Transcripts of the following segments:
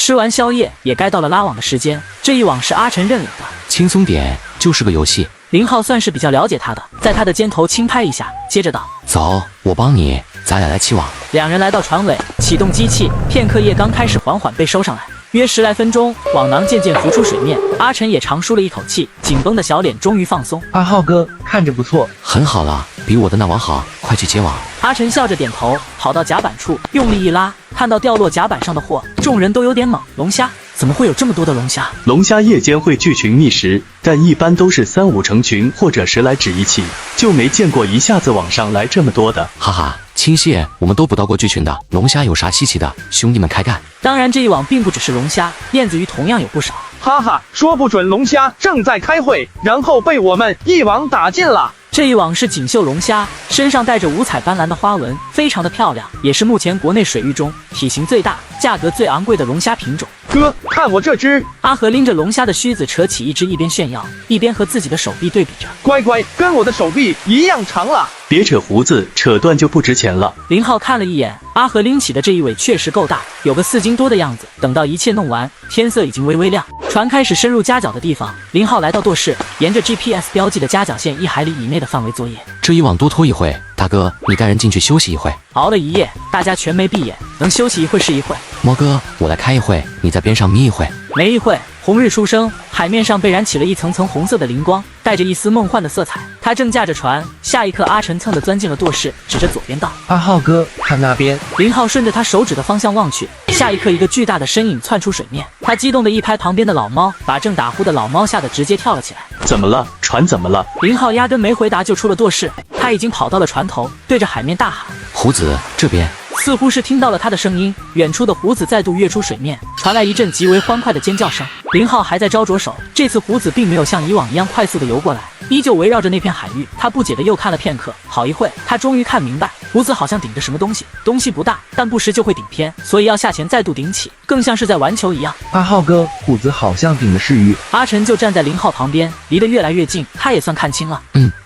吃完宵夜，也该到了拉网的时间。这一网是阿晨认领的，轻松点，就是个游戏。林浩算是比较了解他的，在他的肩头轻拍一下，接着道：“走，我帮你，咱俩来起网。”两人来到船尾，启动机器，片刻夜刚开始缓缓被收上来。约10来分钟，网囊渐渐浮出水面，阿晨也长舒了一口气，紧绷的小脸终于放松。阿浩哥，看着不错，很好了，比我的那网好，快去接网。阿晨笑着点头，跑到甲板处，用力一拉，看到掉落甲板上的货，众人都有点懵。龙虾？怎么会有这么多的龙虾？龙虾夜间会聚群觅食，但一般都是3、5成群或者10来只一起，就没见过一下子网上来这么多的。哈哈，轻蟹我们都捕到过聚群的，龙虾有啥稀奇的？兄弟们开干！当然，这一网并不只是龙虾，燕子鱼同样有不少。哈哈，说不准龙虾正在开会，然后被我们一网打尽了。这一网是锦绣龙虾，身上带着五彩斑斓的花纹，非常的漂亮，也是目前国内水域中体型最大、价格最昂贵的龙虾品种。哥，看我这只！阿和拎着龙虾的须子扯起一只，一边炫耀，一边和自己的手臂对比着。乖乖，跟我的手臂一样长了。别扯胡子，扯断就不值钱了。林浩看了一眼，阿和拎起的这一尾确实够大，有个4斤多的样子。等到一切弄完，天色已经微微亮，船开始深入夹角的地方。林浩来到舵室，沿着 GPS 标记的夹角线1海里以内的范围作业。这一网多拖一会，大哥，你带人进去休息一会。熬了一夜，大家全没闭眼，能休息一会是一会。猫哥，我来开一会，你在边上眯一会。没一会，红日初升，海面上被燃起了一层层红色的灵光，带着一丝梦幻的色彩。他正驾着船，下一刻阿晨蹭地钻进了舵室，指着左边道：“阿浩哥，看那边。”林浩顺着他手指的方向望去，下一刻一个巨大的身影窜出水面。他激动地一拍旁边的老猫，把正打呼的老猫吓得直接跳了起来。怎么了？船怎么了？林浩压根没回答就出了舵室，他已经跑到了船头，对着海面大喊：“胡子，这边！”似乎是听到了他的声音，远处的胡子再度跃出水面，传来一阵极为欢快的尖叫声。林浩还在招着手，这次胡子并没有像以往一样快速的游过来，依旧围绕着那片海域。他不解的又看了片刻，好一会，他终于看明白，胡子好像顶着什么东西，东西不大，但不时就会顶偏，所以要下潜再度顶起，更像是在玩球一样。阿浩哥，虎子好像顶的是鱼。阿晨就站在林浩旁边，离得越来越近，他也算看清了。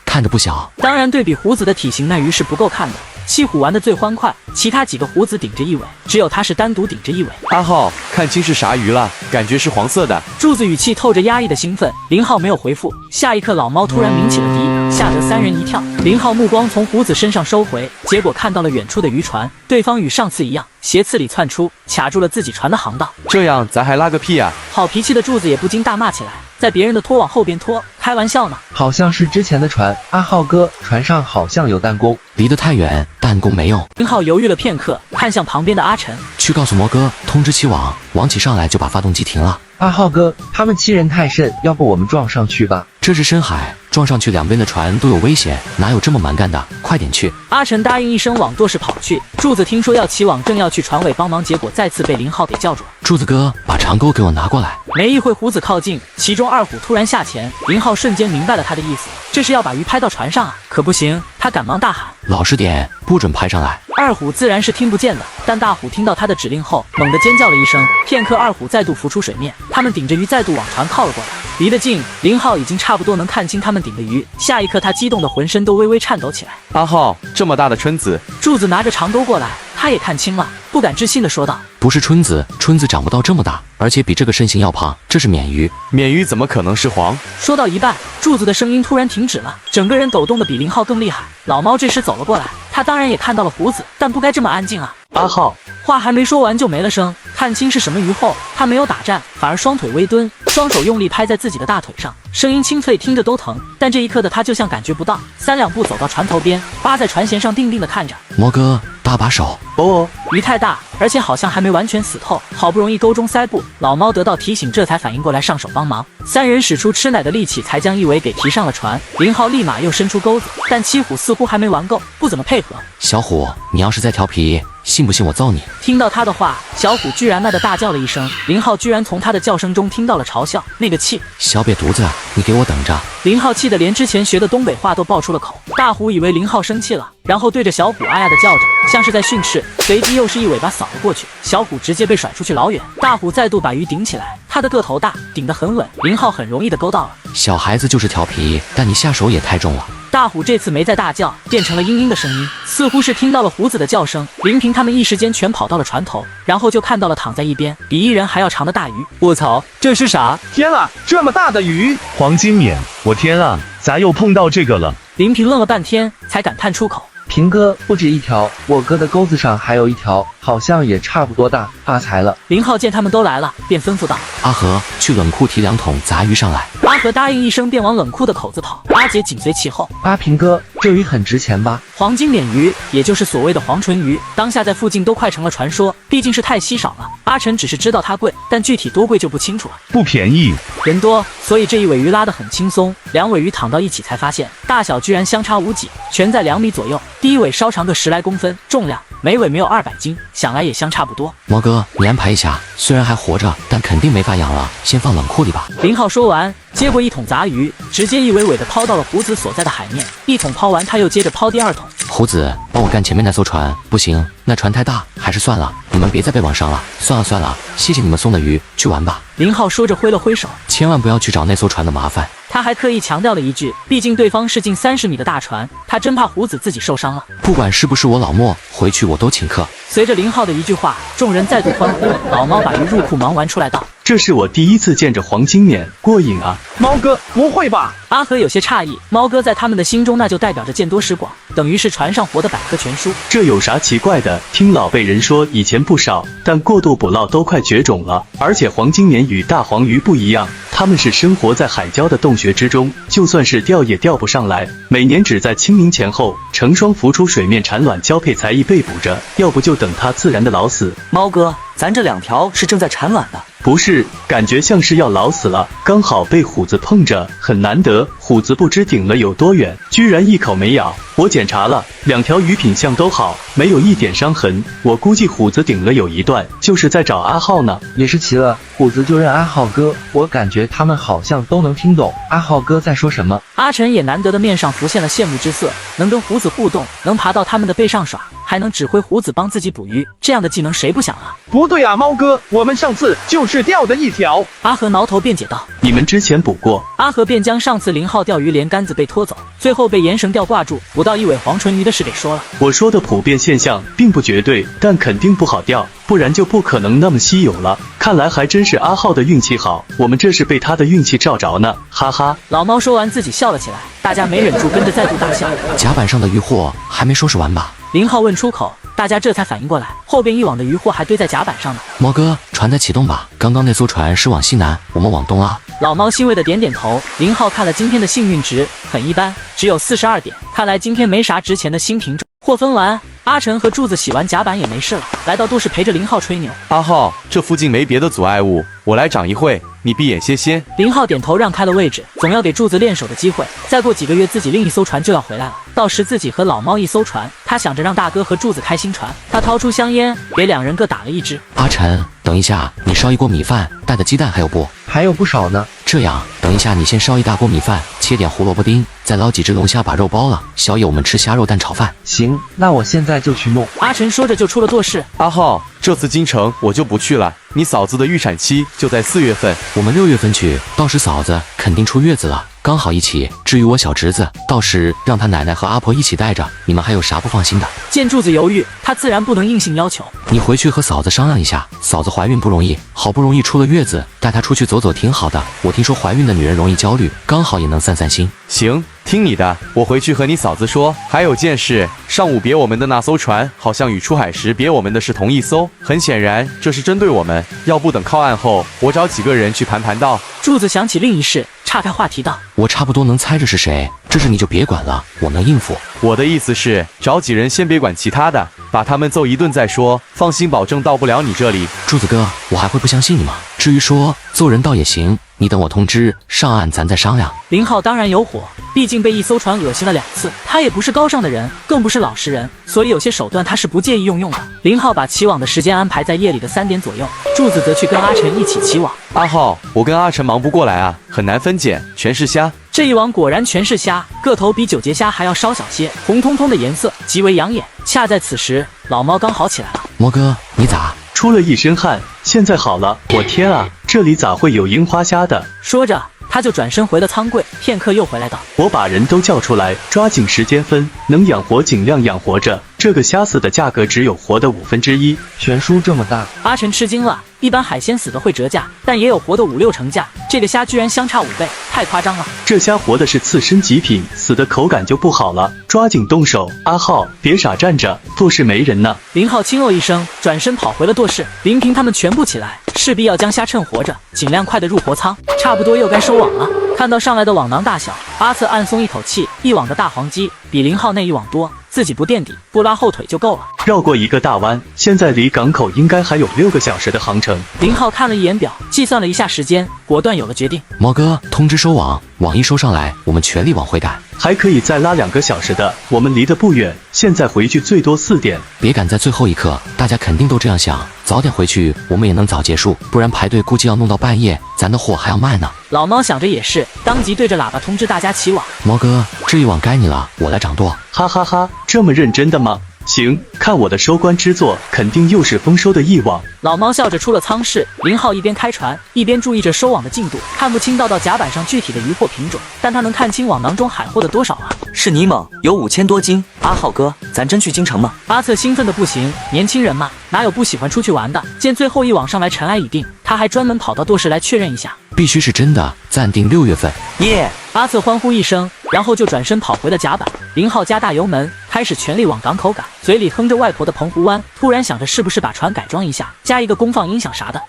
看着不小。当然，对比胡子的体型，那鱼是不够看的。西虎玩得最欢快，其他几个胡子顶着一尾，只有他是单独顶着一尾。阿浩，看清是啥鱼了？感觉是黄色的。柱子语气透着压抑的兴奋。林浩没有回复，下一刻老猫突然鸣起了笛，吓得3人一跳。林浩目光从胡子身上收回，结果看到了远处的渔船，对方与上次一样，斜刺里窜出，卡住了自己船的航道。这样咱还拉个屁啊！好脾气的柱子也不禁大骂起来，在别人的拖网后边拖，开玩笑呢。好像是之前的船，阿浩哥，船上好像有弹弓。离得太远，弹弓没用。林浩犹豫了片刻，看向旁边的阿晨，去告诉魔哥，通知起网，网起上来就把发动机停了。阿浩哥，他们7人太甚，要不我们撞上去吧？这是深海，撞上去两边的船都有危险，哪有这么蛮干的？快点去！阿晨答应一声，往舵室跑去。柱子听说要起网，正要去船尾帮忙，结果再次被林浩给叫住了。柱子哥，把长钩给我拿过来。没一会，胡子靠近，其中二虎突然下潜，林浩瞬间明白了他的意思，这是要把鱼拍到船上啊！可不行，他赶忙大喊：“老实点，不准拍上来！”二虎自然是听不见的，但大虎听到他的指令后，猛地尖叫了一声。片刻，二虎再度浮出水面，他们顶着鱼再度往船靠了过来。离得近，林浩已经差不多能看清他们顶的鱼。下一刻，他激动的浑身都微微颤抖起来。阿浩，这么大的春子！柱子拿着长钩过来，他也看清了，不敢置信的说道：“不是春子，春子长不到这么大，而且比这个身形要胖，这是鲶鱼。鲶鱼怎么可能是黄？”说到一半，柱子的声音突然停止了，整个人抖动的比林浩更厉害。老猫这时走了过来，他当然也看到了胡子，但不该这么安静啊。阿浩，话还没说完就没了声。看清是什么鱼后，他没有打战，反而双腿微蹲，双手用力拍在自己的大腿上，声音清脆，听着都疼。但这一刻的他就像感觉不到，3两步走到船头边，扒在船舷上定定的看着。魔哥，搭把手。哦，鱼太大，而且好像还没完全死透，好不容易钩中塞步，老猫得到提醒，这才反应过来上手帮忙。3人使出吃奶的力气，才将一尾给提上了船。林浩立马又伸出钩子，但七虎似乎还没玩够，不怎么配合。小虎，你要是再调皮，信不信我揍你？听到他的话，小虎居然卖的大叫了一声。林浩居然从他的叫声中听到了嘲笑，那个气。小瘪犊子，你给我等着！林浩气得连之前学的东北话都爆出了口。大虎以为林浩生气了，然后对着小虎啊呀的叫着，像是在训斥，随即又是一尾巴扫了过去，小虎直接被甩出去老远。大虎再度把鱼顶起来，他的个头大，顶得很稳，林浩很容易的勾到了。小孩子就是调皮，但你下手也太重了。大虎这次没再大叫，变成了嘤嘤的声音，似乎是听到了胡子的叫声。林平他们一时间全跑到了船头，然后就看到了躺在一边比一人还要长的大鱼。我操，这是啥？天啊，这么大的鱼！黄金免，我天啊，咋又碰到这个了？林平愣了半天，才感叹出口。平哥不止一条，我哥的钩子上还有一条，好像也差不多大，发财了。林浩见他们都来了，便吩咐道：阿和，去冷库提2桶杂鱼上来。阿和答应一声，便往冷库的口子跑。阿杰紧随其后。平哥，这鱼很值钱吧？黄金鲢鱼，也就是所谓的黄唇鱼，当下在附近都快成了传说，毕竟是太稀少了。阿晨只是知道它贵，但具体多贵就不清楚了。不便宜。人多，所以这一尾鱼拉得很轻松。2尾鱼躺到一起才发现，大小居然相差无几，全在2米左右。第一尾稍长个10来公分，重量每尾没有200斤，想来也相差不多。毛哥，你安排一下，虽然还活着，但肯定没法养了，先放冷库里吧。林浩说完，接过1桶杂鱼，直接一尾尾的抛到了胡子所在的海面。1桶抛完，他又接着抛第2桶。胡子，帮我干前面那艘船。不行，那船太大，还是算了，你们别再被网上了。算了，谢谢你们送的鱼，去玩吧。林浩说着挥了挥手，千万不要去找那艘船的麻烦。他还特意强调了一句，毕竟对方是近30米的大船，他真怕胡子自己受伤了。不管是不是我老莫，回去我都请客。随着林浩的一句话，众人再度欢呼。老猫把鱼入库忙完出来道：这是我第一次见着黄金鲶，过瘾啊！猫哥，不会吧？阿和有些诧异，猫哥在他们的心中那就代表着见多识广，等于是船上活的百科全书。这有啥奇怪的？听老辈人说以前不少，但过度捕捞都快绝种了。而且黄金鲶与大黄鱼不一样，它们是生活在海礁的洞穴之中，就算是钓也钓不上来。每年只在清明前后成双浮出水面产卵交配才易被捕着，要不就等它自然的老死。猫哥，咱这2条是正在产卵的。不是，感觉像是要老死了，刚好被虎子碰着，很难得。虎子不知顶了有多远，居然一口没咬。我检查了，2条鱼品相都好，没有一点伤痕。我估计虎子顶了有一段，就是在找阿浩呢。也是奇了，虎子就认阿浩哥，我感觉他们好像都能听懂阿浩哥在说什么。阿晨也难得的面上浮现了羡慕之色，能跟胡子互动，能爬到他们的背上耍，还能指挥胡子帮自己捕鱼，这样的技能谁不想啊？不对啊，猫哥，我们上次就是钓的1条。阿和挠头辩解道：你们之前捕过？阿和便将上次林浩钓鱼连杆子被拖走，最后被延绳吊挂住，捕到1尾黄唇鱼的事给说了。我说的普遍现象并不绝对，但肯定不好钓，不然就不可能那么稀有了。看来还真是阿浩的运气好，我们这是被他的运气照着呢，哈哈。老猫说完自己笑了起来，大家没忍住跟着再度大笑。甲板上的渔获还没收拾完吧？林浩问出口，大家这才反应过来，后边一网的渔获还堆在甲板上呢。毛哥，船在启动吧？刚刚那艘船是往西南，我们往东啊。老猫欣慰的点点头。林浩看了今天的幸运值，很一般，只有42点，看来今天没啥值钱的新品种。货分完，阿晨和柱子洗完甲板也没事了，来到都市陪着林浩吹牛。阿浩，这附近没别的阻碍物，我来掌一会，你闭眼歇歇。林浩点头让开了位置，总要给柱子练手的机会。再过几个月自己另一艘船就要回来了，到时自己和老猫一艘船，他想着让大哥和柱子开新船。他掏出香烟，给2人各打了1支。阿晨，等一下，你烧一锅米饭，带的鸡蛋还有不？还有不少呢。这样，等一下你先烧一大锅米饭，切点胡萝卜丁，再捞几只龙虾把肉包了。宵夜我们吃虾肉蛋炒饭。行，那我现在就去弄。阿晨说着就出了舵室。阿浩，这次京城我就不去了，你嫂子的预产期就在4月份，我们6月份去，到时嫂子肯定出月子了，刚好一起。至于我小侄子，到时让他奶奶和阿婆一起带着。你们还有啥不放心的？见柱子犹豫，他自然不能硬性要求。你回去和嫂子商量一下，嫂子怀孕不容易，好不容易出了月子，带她出去走走挺好的。我听说怀孕的女人容易焦虑，刚好也能散散心。行，听你的，我回去和你嫂子说。还有件事，上午别我们的那艘船，好像与出海时别我们的是同一艘，很显然这是针对我们。要不等靠岸后，我找几个人去盘道。柱子想起另一事，岔开话题道：我差不多能猜着是谁，这事你就别管了，我能应付。我的意思是，找几人先别管其他的，把他们揍一顿再说，放心保证到不了你这里。柱子哥，我还会不相信你吗？至于说揍人倒也行，你等我通知上岸咱再商量。林浩当然有火，毕竟被一艘船恶心了2次，他也不是高尚的人，更不是老实人，所以有些手段他是不介意用的。林浩把起网的时间安排在夜里的3点左右，柱子则去跟阿晨一起起网。阿浩，我跟阿晨忙不过来啊，很难分拣，全是虾。这一网果然全是虾，个头比9节虾还要稍小些，红彤彤的颜色极为养眼。恰在此时，老猫刚好起来了。魔哥，你咋？出了一身汗，现在好了。我天啊，这里咋会有樱花虾的？说着，他就转身回了仓柜，片刻又回来道：“我把人都叫出来，抓紧时间分，能养活尽量养活着。这个虾死的价格只有活的1/5。悬殊这么大。”阿成吃惊了，一般海鲜死的会折价，但也有活的5、6成价，这个虾居然相差5倍，太夸张了。这虾活的是刺身极品，死的口感就不好了，抓紧动手。阿浩，别傻站着，舵室没人呢。林浩轻哦一声，转身跑回了舵室。林平他们全部起来，势必要将虾趁活着，尽量快的入活仓，差不多又该收网了。看到上来的网囊大小，阿策暗松一口气，一网的大黄鸡比林浩那一网多，自己不垫底，不拉后腿就够了。绕过一个大弯，现在离港口应该还有6个小时的航程。林浩看了一眼表，计算了一下时间，果断有了决定。毛哥，通知收网，网一收上来，我们全力往回赶。还可以再拉2个小时的，我们离得不远，现在回去最多4点。别赶在最后一刻，大家肯定都这样想，早点回去我们也能早结束，不然排队估计要弄到半夜，咱的货还要卖呢。老猫想着也是，当即对着喇叭通知大家起网。毛哥，这一网该你了，我来掌舵。哈哈哈，这么认真的吗？行，看我的收官之作，肯定又是丰收的一网。老猫笑着出了舱室，林浩一边开船，一边注意着收网的进度。看不清道甲板上具体的渔获品种，但他能看清网囊中海获的多少啊！是泥猛，有5000多斤。阿浩哥，咱真去京城吗？阿策兴奋的不行，年轻人嘛，哪有不喜欢出去玩的？见最后一网上来尘埃已定，他还专门跑到舵室来确认一下，必须是真的，暂定6月份。耶！阿策欢呼一声，然后就转身跑回了甲板。林浩加大油门，开始全力往港口赶，嘴里哼着外婆的澎湖湾，突然想着是不是把船改装一下，加一个功放音响啥的。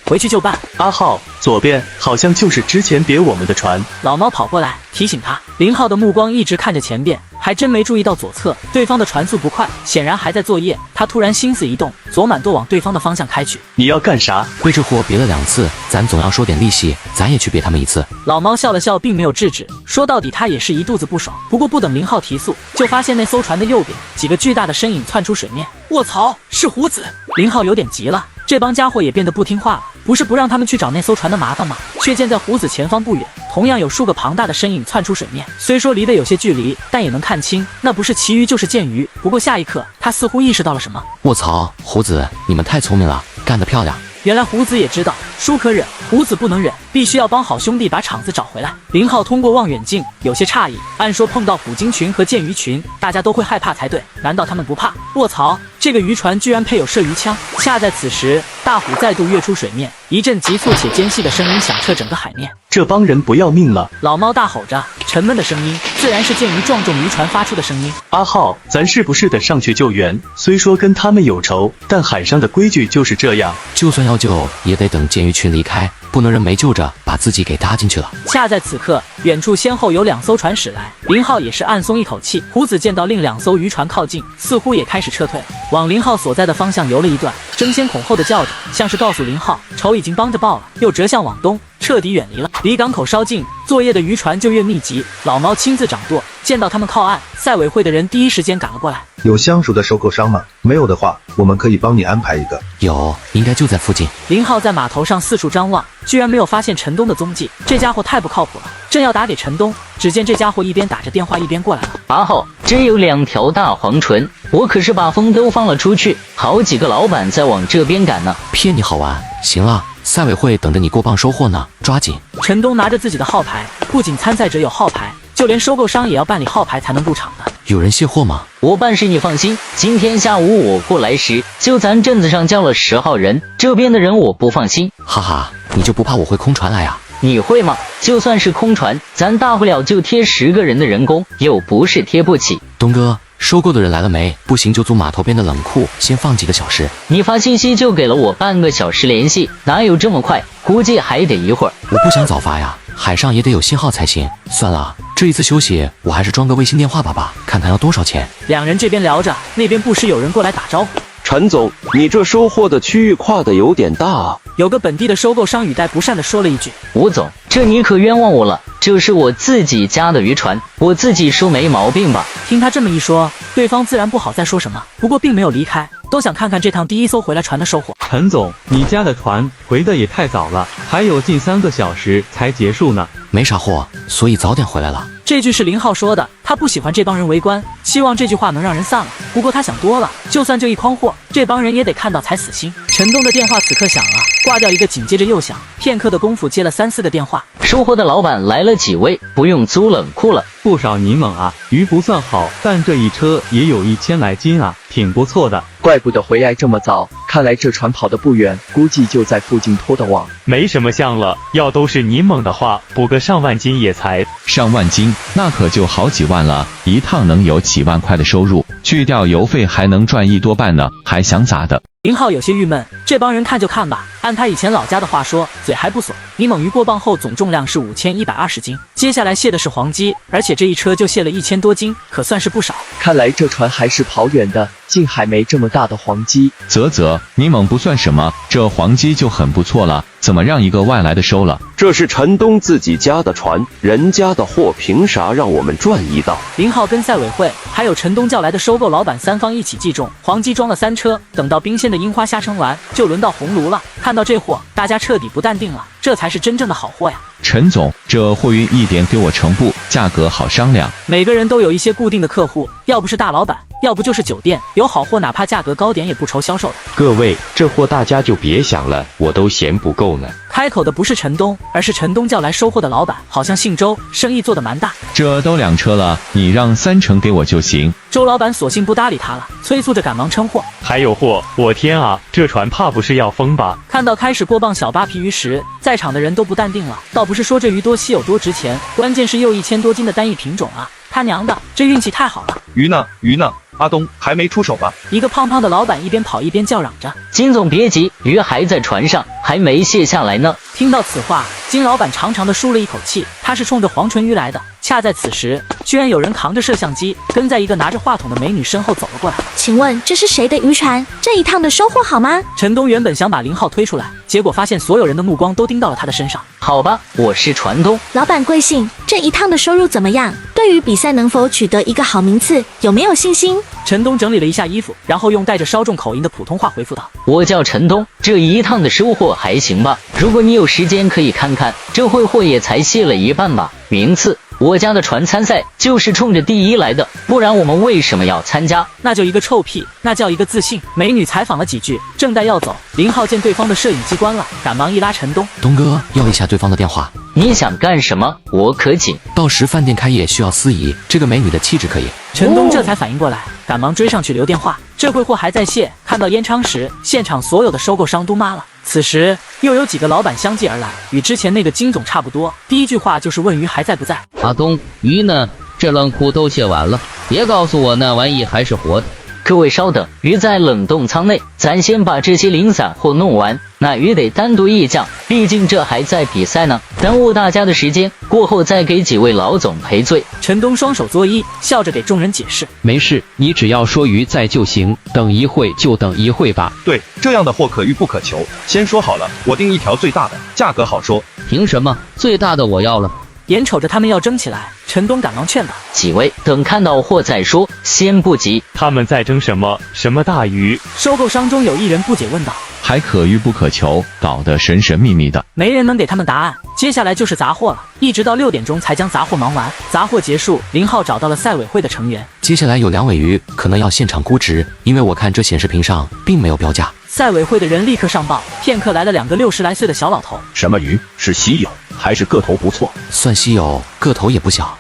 回去就办。阿浩，左边好像就是之前别我们的船。老猫跑过来提醒他。林浩的目光一直看着前边，还真没注意到左侧，对方的船速不快，显然还在作业。他突然心思一动，左满舵往对方的方向开去。你要干啥？被这货别了2次，咱总要收点利息，咱也去别他们1次。老猫笑了笑，并没有制止。说到底，他也是一肚子不爽。不过不等林浩提速，就发现那艘船的右边几个巨大的身影窜出水面。卧槽，是胡子！林浩有点急了，这帮家伙也变得不听话了。不是不让他们去找那艘船的麻烦吗？却见在胡子前方不远，同样有数个庞大的身影窜出水面。虽说离得有些距离，但也能看清，那不是旗鱼就是剑鱼。不过下一刻，他似乎意识到了什么。卧槽，胡子，你们太聪明了，干得漂亮！原来胡子也知道输可忍，胡子不能忍，必须要帮好兄弟把场子找回来。林浩通过望远镜有些诧异，按说碰到捕鲸群和剑鱼群，大家都会害怕才对，难道他们不怕？卧槽，这个渔船居然配有射鱼枪！恰在此时，大虎再度跃出水面，一阵急促且尖细的声音响彻整个海面。这帮人不要命了！老猫大吼着，沉闷的声音自然是剑鱼撞中渔船发出的声音。阿浩，咱是不是得上去救援？虽说跟他们有仇，但海上的规矩就是这样。就算要救，也得等剑鱼群离开，不能人没救着，把自己给搭进去了。恰在此刻，远处先后有2艘船驶来，林浩也是暗松一口气。胡子见到另2艘渔船靠近，似乎也开始撤退了，往林浩所在的方向游了一段，争先恐后的叫着，像是告诉林浩仇已经帮着报了，又折向往东，彻底远离了。离港口稍近，作业的渔船就越密集。老猫亲自掌舵，见到他们靠岸，赛委会的人第一时间赶了过来。有相熟的收购商吗？没有的话，我们可以帮你安排一个。有，应该就在附近。林浩在码头上四处张望，居然没有发现陈东的踪迹，这家伙太不靠谱了。正要打给陈东，只见这家伙一边打着电话一边过来了。阿浩，真有2条大黄唇，我可是把风都放了出去，好几个老板在往这边赶呢。骗你好玩？行了，赛委会等着你过磅收货呢，抓紧。陈东拿着自己的号牌，不仅参赛者有号牌，就连收购商也要办理号牌才能入场的。有人卸货吗？我办事你放心，今天下午我过来时，就咱镇子上叫了10号人，这边的人我不放心。哈哈，你就不怕我会空船来啊？你会吗？就算是空船，咱大不了就贴10个人的人工，又不是贴不起。东哥，收购的人来了没？不行就租码头边的冷库，先放几个小时。你发信息就给了我半个小时联系，哪有这么快？估计还得一会儿。我不想早发呀，海上也得有信号才行。算了，这一次休息，我还是装个卫星电话吧，看看要多少钱。2人这边聊着，那边不时有人过来打招呼。陈总，你这收货的区域跨的有点大啊。有个本地的收购商语带不善地说了一句：吴总，这你可冤枉我了，这是我自己家的渔船，我自己收没毛病吧？听他这么一说，对方自然不好再说什么，不过并没有离开，都想看看这趟第1艘回来船的收获。陈总，你家的船回的也太早了，还有近3个小时才结束呢。没啥货，所以早点回来了。这句是林浩说的，他不喜欢这帮人围观，希望这句话能让人散了。不过他想多了，就算就一筐货，这帮人也得看到才死心。陈东的电话此刻响了，挂掉一个，紧接着又响，片刻的功夫接了3、4个电话。收货的老板来了几位？不用租冷库了。不少泥猛啊，鱼不算好，但这一车也有1000来斤啊，挺不错的。怪不得回来这么早，看来这船跑得不远，估计就在附近拖的网。没什么像了，要都是泥猛的话，捕个上万斤也才上万斤，那可就好几万了，一趟能有几万块的收入，去掉邮费还能赚1多半呢，还想咋的？林浩有些郁闷，这帮人看就看吧，按他以前老家的话说，嘴还不锁。泥猛鱼过磅后总重量是5120斤，接下来卸的是黄鸡，而且这一车就卸了1000多斤，可算是不少。看来这船还是跑远的，近海没这么大的黄鸡。啧，泥猛不算什么，这黄鸡就很不错了，怎么让一个外来的收了？这是陈东自己家的船，人家的货凭啥让我们赚一道？林浩跟赛委会还有陈东叫来的收购老板3方一起计重，黄鸡装了3车，等到冰鲜的樱花虾称完，就轮到红炉了。看到这货，大家彻底不淡定了，这才是真正的好货呀！陈总，这货运一点给我成部，价格好商量。每个人都有一些固定的客户，要不是大老板，要不就是酒店，有好货哪怕价格高点也不愁销售的。各位，这货大家就别想了，我都嫌不够呢。开口的不是陈东，而是陈东叫来收货的老板，好像姓周，生意做得蛮大。这都2车了，你让3成给我就行。周老板索性不搭理他了，催促着赶忙称货。还有货，我天啊，这船怕不是要疯吧？看到开始过磅小8皮鱼时，在场的人都不淡定了。倒不是说这鱼多稀有多值钱，关键是又1000多斤的单一品种啊！他娘的，这运气太好了！鱼呢？鱼呢？阿东还没出手吧？一个胖胖的老板一边跑一边叫嚷着：“金总别急，鱼还在船上，还没卸下来呢。”听到此话，金老板长长的舒了一口气，他是冲着黄唇鱼来的。恰在此时，居然有人扛着摄像机，跟在一个拿着话筒的美女身后走了过来。请问这是谁的渔船？这一趟的收获好吗？陈东原本想把林浩推出来，结果发现所有人的目光都盯到了他的身上。好吧，我是船东。老板贵姓？这一趟的收入怎么样？对于比赛能否取得一个好名次，有没有信心？陈东整理了一下衣服，然后用带着稍重口音的普通话回复道：“我叫陈东，这一趟的收获还行吧？如果你有时间可以看看，这回货也才卸了1半吧。名次，我家的船参赛就是冲着第1来的，不然我们为什么要参加？那就一个臭屁，那叫一个自信。”美女采访了几句，正待要走，林浩见对方的摄影机关了，赶忙一拉陈东：“东哥，要一下对方的电话。”你想干什么？我可紧。到时饭店开业需要司仪，这个美女的气质可以。陈东这才反应过来，赶忙追上去留电话。这回货还在卸，看到烟昌时，现场所有的收购商都骂了。此时又有几个老板相继而来，与之前那个金总差不多。第一句话就是问鱼还在不在。阿东，鱼呢？这冷库都卸完了，别告诉我那玩意还是活的。各位稍等，鱼在冷冻舱内，咱先把这些零散货弄完。那鱼得单独议价，毕竟这还在比赛呢，耽误大家的时间，过后再给几位老总赔罪。陈东双手作揖，笑着给众人解释：“没事，你只要说鱼在就行，等一会就等一会吧。”对，这样的货可遇不可求。先说好了，我订一条最大的，价格好说。凭什么？最大的我要了。眼瞅着他们要争起来，陈东赶忙劝道：“几位，等看到货再说，先不急。”他们在争什么？什么大鱼？收购商中有一人不解问道：“还可遇不可求，搞得神神秘秘的。”没人能给他们答案。接下来就是砸货了，一直到6点钟才将砸货忙完。砸货结束，林浩找到了赛委会的成员。接下来有2尾鱼，可能要现场估值，因为我看这显示屏上并没有标价。赛委会的人立刻上报，片刻来了2个60来岁的小老头。什么鱼？是稀有还是个头不错？算稀有，个头也不小。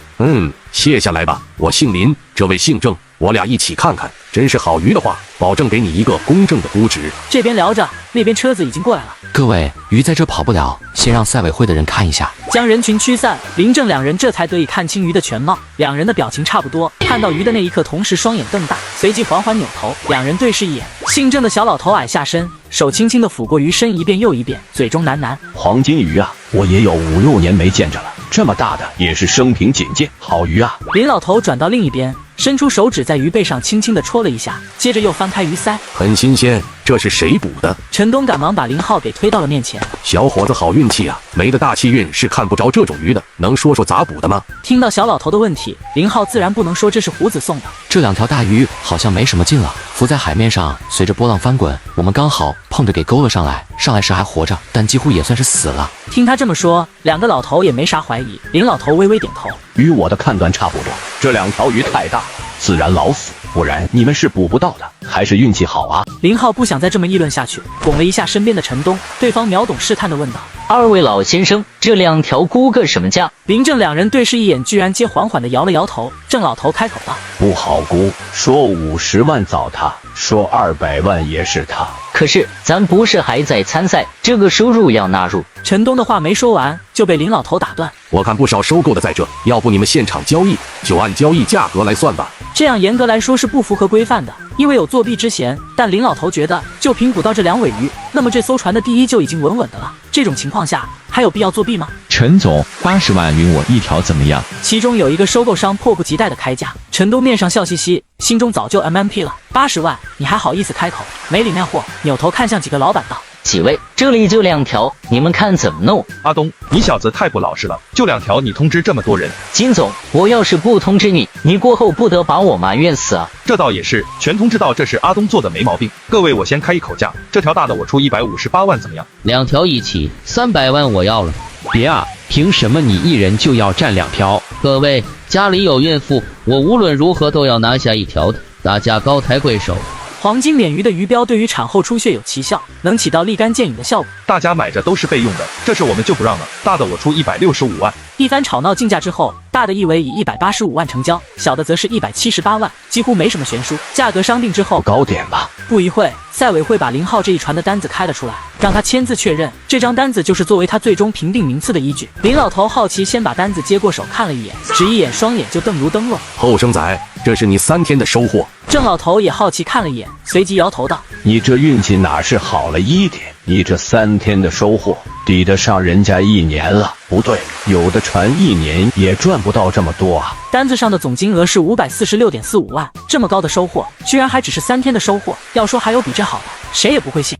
卸下来吧。我姓林，这位姓郑，我俩一起看看，真是好鱼的话，保证给你一个公正的估值。这边聊着，那边车子已经过来了。各位，鱼在这跑不了，先让赛委会的人看一下。将人群驱散，林郑2人这才得以看清鱼的全貌。2人的表情差不多，看到鱼的那一刻，同时双眼瞪大，随即缓缓扭头，2人对视一眼。姓郑的小老头矮下身，手轻轻地抚过鱼身一遍又一遍，嘴中喃喃：“黄金鱼啊，我也有5、6年没见着了，这么大的也是生平仅见，好鱼啊！”林老头转到另一边，伸出手指在鱼背上轻轻地戳了一下，接着又翻开鱼鳃，很新鲜。这是谁捕的？陈东赶忙把林浩给推到了面前。小伙子好运气啊，没的大气运是看不着这种鱼的，能说说咋捕的吗？听到小老头的问题，林浩自然不能说这是胡子送的。这2条大鱼好像没什么劲了，浮在海面上，随着波浪翻滚，我们刚好碰着给勾了上来。上来时还活着，但几乎也算是死了。听他这么说，2个老头也没啥怀疑。林老头微微点头，与我的判断差不多，这2条鱼太大，自然老死，不然你们是捕不到的，还是运气好啊。林浩不想再这么议论下去，拱了一下身边的陈东，对方秒懂试探的问道：二位老先生，这2条估个什么价？林郑两人对视一眼，居然皆缓缓的摇了摇头。郑老头开口道：不好估，说50万糟蹋，说200万也是他。可是咱不是还在参赛，这个收入要纳入。陈东的话没说完，就被林老头打断。我看不少收购的在这，要不你们现场交易，就按交易价格来算吧。这样严格来说是不符合规范的，因为有作弊之嫌。但林老头觉得，就凭捕到这2尾鱼，那么这艘船的第一就已经稳稳的了。这种情况下，还有必要作弊吗？陈总，80万匀我一条怎么样？其中有一个收购商迫不及待的开价。陈东面上笑嘻嘻，心中早就 MMP 了。80万，你还好意思开口？没里面货，扭头看向几个老板道：几位，这里就2条，你们看怎么弄？阿东，你小子太不老实了，就2条你通知这么多人。金总，我要是不通知你，你过后不得把我埋怨死啊。这倒也是，全通知道这是阿东做的没毛病。各位，我先开一口价，这条大的我出158万，怎么样？2条一起300万，我要了。别啊，凭什么你一人就要占2条？各位，家里有孕妇，我无论如何都要拿下1条的，大家高抬贵手。黄金鲢鱼的鱼标对于产后出血有奇效，能起到立竿见影的效果。大家买着都是备用的，这事我们就不让了。大的我出165万。一番吵闹竞价之后，大的一尾以185万成交，小的则是178万，几乎没什么悬殊。价格商定之后，高点吧。不一会，赛委会把林浩这一船的单子开了出来，让他签字确认。这张单子就是作为他最终评定名次的依据。林老头好奇，先把单子接过手看了一眼，只一眼双眼就瞪如灯笼。后生仔，这是你3天的收获。郑老头也好奇看了一眼，随即摇头道：你这运气哪是好了1点？你这3天的收获抵得上人家1年了。不对，有的船1年也赚不到这么多啊。单子上的总金额是546.45万，这么高的收获，居然还只是3天的收获。要说还有比这好的，谁也不会信。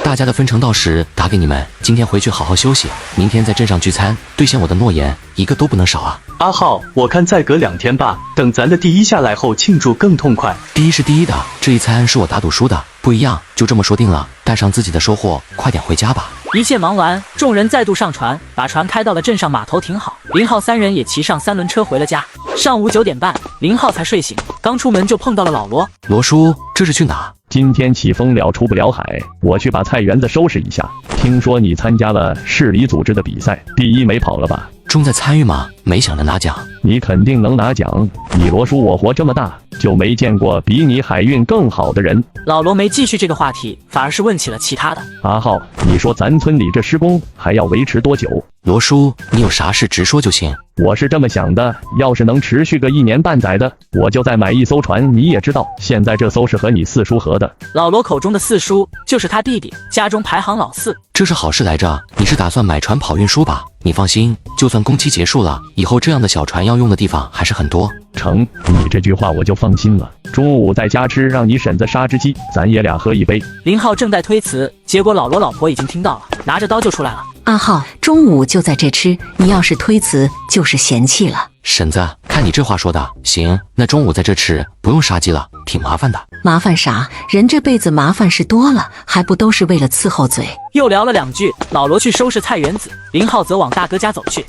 大家的分成到时打给你们，今天回去好好休息，明天在镇上聚餐，兑现我的诺言，一个都不能少啊！阿浩，我看再隔2天吧，等咱的第一下来后庆祝更痛快。第一是第一的，这一餐是我打赌输的，不一样，就这么说定了。带上自己的收获，快点回家吧。一切忙完，众人再度上船，把船开到了镇上码头停好。林浩3人也骑上3轮车回了家。上午9点半，林浩才睡醒，刚出门就碰到了老罗。罗叔，这是去哪？今天起风了，出不了海，我去把菜园子收拾一下。听说你参加了市里组织的比赛，第1没跑了吧？重在参与吗？没想着拿奖。你肯定能拿奖，你罗叔我活这么大就没见过比你海运更好的人。老罗没继续这个话题，反而是问起了其他的。阿浩，你说咱村里这施工还要维持多久？罗叔，你有啥事直说就行。我是这么想的，要是能持续个1年半载的，我就再买一艘船。你也知道，现在这艘是和你四叔合的。老罗口中的四叔就是他弟弟，家中排行老4。这是好事来着，你是打算买船跑运输吧？你放心，就算工期结束了，以后这样的小船要用的地方还是很多。成，你这句话我就放心了。中午在家吃，让你婶子杀只鸡，咱爷俩喝一杯。林浩正在推辞，结果老罗老婆已经听到了，拿着刀就出来了。阿浩，中午就在这吃，你要是推辞，就是嫌弃了。婶子，看你这话说的，行，那中午在这吃，不用杀鸡了，挺麻烦的。麻烦啥？人这辈子麻烦事多了，还不都是为了伺候嘴？又聊了2句，老罗去收拾菜园子，林浩则往大哥家走去。